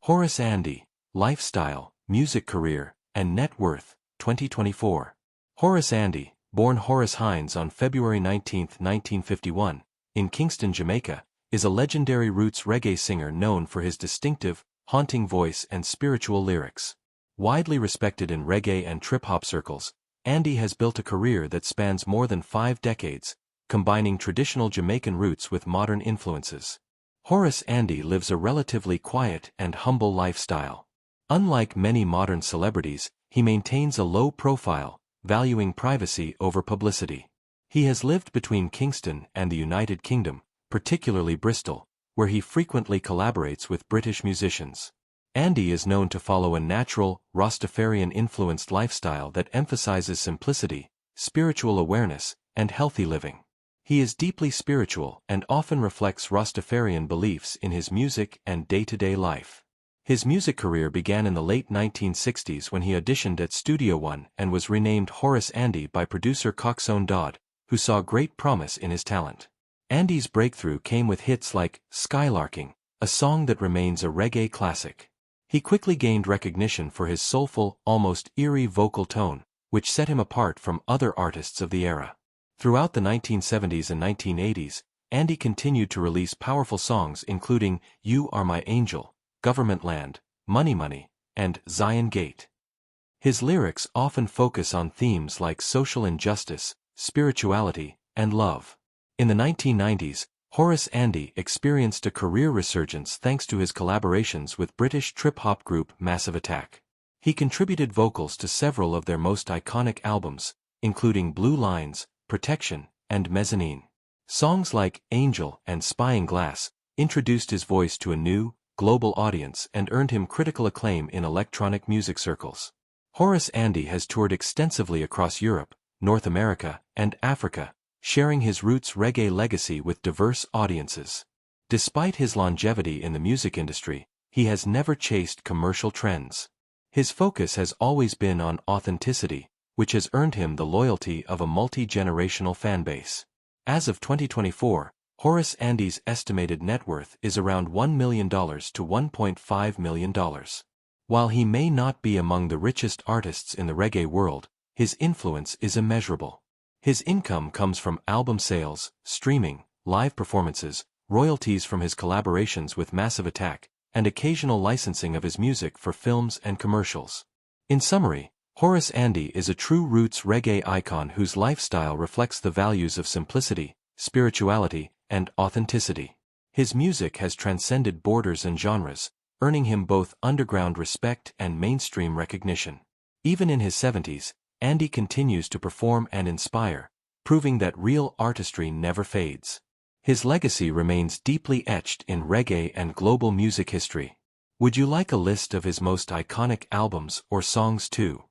Horace Andy, Lifestyle, Music Career, and Net Worth, 2024. Horace Andy, born Horace Hinds on February 19, 1951, in Kingston, Jamaica, is a legendary roots reggae singer known for his distinctive, haunting voice and spiritual lyrics. Widely respected in reggae and trip-hop circles, Andy has built a career that spans more than 5 decades, combining traditional Jamaican roots with modern influences. Horace Andy lives a relatively quiet and humble lifestyle. Unlike many modern celebrities, he maintains a low profile, valuing privacy over publicity. He has lived between Kingston and the United Kingdom, particularly Bristol, where he frequently collaborates with British musicians. Andy is known to follow a natural, Rastafarian-influenced lifestyle that emphasizes simplicity, spiritual awareness, and healthy living. He is deeply spiritual and often reflects Rastafarian beliefs in his music and day-to-day life. His music career began in the late 1960s when he auditioned at Studio One and was renamed Horace Andy by producer Coxsone Dodd, who saw great promise in his talent. Andy's breakthrough came with hits like Skylarking, a song that remains a reggae classic. He quickly gained recognition for his soulful, almost eerie vocal tone, which set him apart from other artists of the era. Throughout the 1970s and 1980s, Andy continued to release powerful songs including You Are My Angel, Government Land, Money Money, and Zion Gate. His lyrics often focus on themes like social injustice, spirituality, and love. In the 1990s, Horace Andy experienced a career resurgence thanks to his collaborations with British trip-hop group Massive Attack. He contributed vocals to several of their most iconic albums, including Blue Lines, Protection, and Mezzanine. Songs like Angel and Spying Glass introduced his voice to a new, global audience and earned him critical acclaim in electronic music circles. Horace Andy has toured extensively across Europe, North America, and Africa, sharing his roots reggae legacy with diverse audiences. Despite his longevity in the music industry, he has never chased commercial trends. His focus has always been on authenticity, which has earned him the loyalty of a multi-generational fanbase. As of 2024, Horace Andy's estimated net worth is around $1 million to $1.5 million. While he may not be among the richest artists in the reggae world, his influence is immeasurable. His income comes from album sales, streaming, live performances, royalties from his collaborations with Massive Attack, and occasional licensing of his music for films and commercials. In summary, Horace Andy is a true roots reggae icon whose lifestyle reflects the values of simplicity, spirituality, and authenticity. His music has transcended borders and genres, earning him both underground respect and mainstream recognition. Even in his 70s, Andy continues to perform and inspire, proving that real artistry never fades. His legacy remains deeply etched in reggae and global music history. Would you like a list of his most iconic albums or songs too?